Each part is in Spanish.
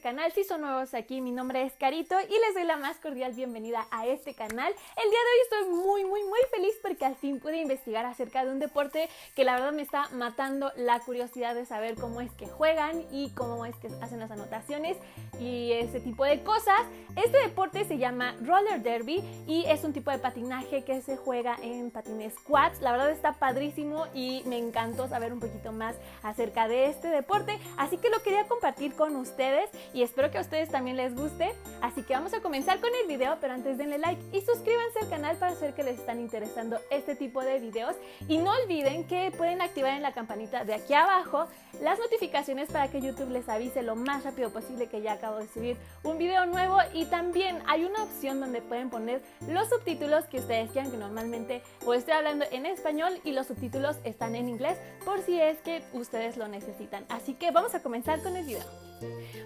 canal. Si son nuevos aquí, mi nombre es Carito y les doy la más cordial bienvenida a este canal. El día de hoy estoy muy feliz porque al fin pude investigar acerca de un deporte que la verdad me está matando la curiosidad de saber cómo es que juegan y cómo es que hacen las anotaciones y ese tipo de cosas. Este deporte se llama roller derby y es un tipo de patinaje que se juega en patines quads. La verdad está padrísimo y me encantó saber un poquito más acerca de este deporte, así que lo quería compartir con ustedes y espero que a ustedes también les guste. Así que vamos a comenzar con el video, pero antes denle like y suscríbanse al canal para saber que les están interesando este tipo de videos, y no olviden que pueden activar en la campanita de aquí abajo las notificaciones para que YouTube les avise lo más rápido posible que ya acabo de subir un video nuevo. Y también hay una opción donde pueden poner los subtítulos que ustedes quieran, que normalmente pues estoy hablando en español y los subtítulos están en inglés por si es que ustedes lo necesitan. Así que vamos a comenzar con el video.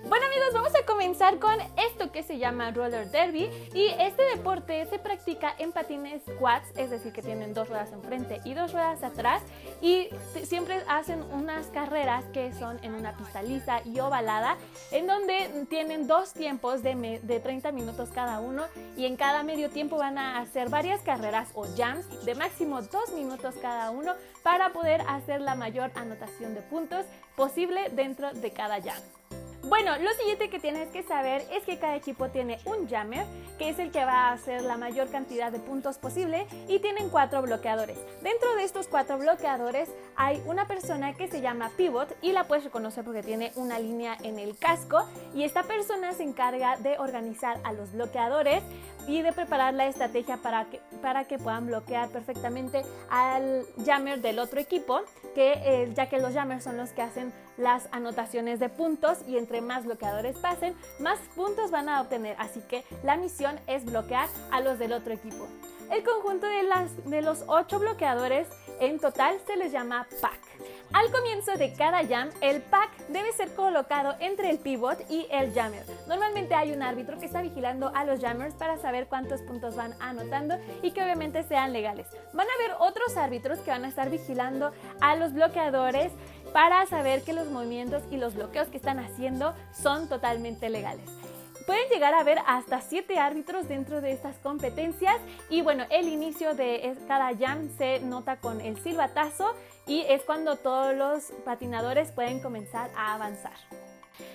Bueno amigos, vamos a comenzar con esto que se llama roller derby, y este deporte se practica en patines quads, es decir que tienen dos ruedas enfrente y dos ruedas atrás, y siempre hacen unas carreras que son en una pista lisa y ovalada, en donde tienen dos tiempos de 30 minutos cada uno, y en cada medio tiempo van a hacer varias carreras o jams de máximo 2 minutos cada uno para poder hacer la mayor anotación de puntos posible dentro de cada jam. Bueno, lo siguiente que tienes que saber es que cada equipo tiene un jammer, que es el que va a hacer la mayor cantidad de puntos posible, y tienen 4 bloqueadores. Dentro de estos 4 bloqueadores hay una persona que se llama pivot y la puedes reconocer porque tiene una línea en el casco, y esta persona se encarga de organizar a los bloqueadores y de preparar la estrategia para que puedan bloquear perfectamente al jammer del otro equipo, ya que los jammers son los que hacen las anotaciones de puntos, y entre más bloqueadores pasen, más puntos van a obtener, así que la misión es bloquear a los del otro equipo. El conjunto de los 8 bloqueadores en total se les llama pack. Al comienzo de cada jam, el pack debe ser colocado entre el pivot y el jammer. Normalmente hay un árbitro que está vigilando a los jammers para saber cuántos puntos van anotando y que obviamente sean legales. Van a haber otros árbitros que van a estar vigilando a los bloqueadores para saber que los movimientos y los bloqueos que están haciendo son totalmente legales. Pueden llegar a haber hasta 7 árbitros dentro de estas competencias, y bueno, el inicio de cada jam se nota con el silbatazo y es cuando todos los patinadores pueden comenzar a avanzar.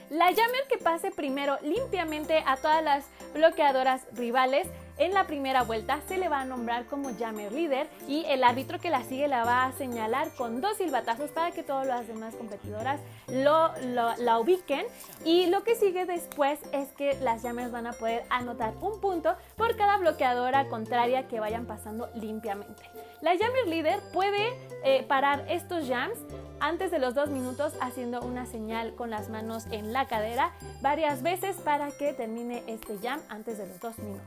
La jammer que pase primero limpiamente a todas las bloqueadoras rivales en la primera vuelta se le va a nombrar como jammer líder, y el árbitro que la sigue la va a señalar con 2 silbatazos para que todas las demás competidoras la ubiquen, y lo que sigue después es que las jammers van a poder anotar un punto por cada bloqueadora contraria que vayan pasando limpiamente. La jammer líder puede parar estos jams antes de los 2 minutos haciendo una señal con las manos en la cadera varias veces para que termine este jam antes de los 2 minutos.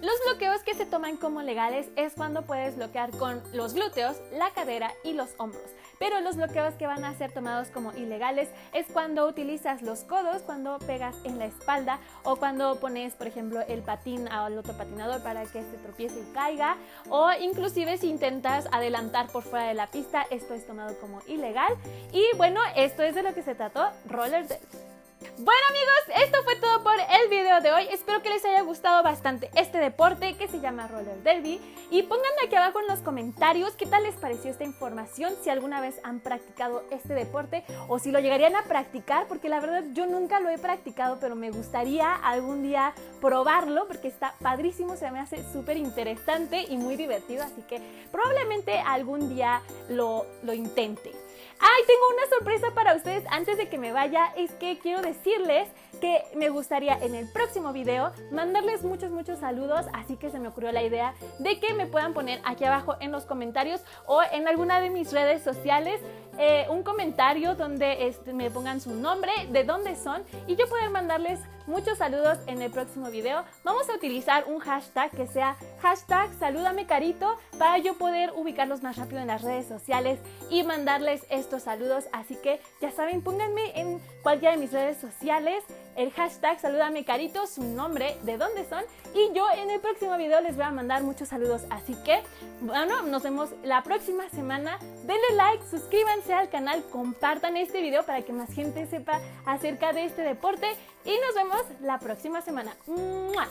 Los bloqueos que se toman como legales es cuando puedes bloquear con los glúteos, la cadera y los hombros. Pero los bloqueos que van a ser tomados como ilegales es cuando utilizas los codos, cuando pegas en la espalda, o cuando pones, por ejemplo, el patín al otro patinador para que se tropiece y caiga, o inclusive si intentas adelantar por fuera de la pista, esto es tomado como ilegal. Y bueno, esto es de lo que se trató roller derby. Bueno amigos, esto fue todo por el video de hoy. Espero que les haya gustado bastante este deporte que se llama roller derby, y pónganme aquí abajo en los comentarios qué tal les pareció esta información, si alguna vez han practicado este deporte o si lo llegarían a practicar, porque la verdad yo nunca lo he practicado, pero me gustaría algún día probarlo porque está padrísimo, se me hace súper interesante y muy divertido, así que probablemente algún día lo intente. ¡Ay! Tengo una sorpresa para ustedes antes de que me vaya. Es que quiero decirles que me gustaría en el próximo video mandarles muchos saludos, así que se me ocurrió la idea de que me puedan poner aquí abajo en los comentarios o en alguna de mis redes sociales un comentario donde me pongan su nombre, de dónde son, y yo poder mandarles muchos saludos en el próximo video. Vamos a utilizar un hashtag que sea hashtag salúdame Carito para yo poder ubicarlos más rápido en las redes sociales y mandarles estos saludos. Así que ya saben, pónganme en cualquiera de mis redes sociales el hashtag Salúdame Carito, su nombre, de dónde son, y yo en el próximo video les voy a mandar muchos saludos. Así que, bueno, nos vemos la próxima semana. Denle like, suscríbanse al canal, compartan este video para que más gente sepa acerca de este deporte y nos vemos la próxima semana. ¡Mua!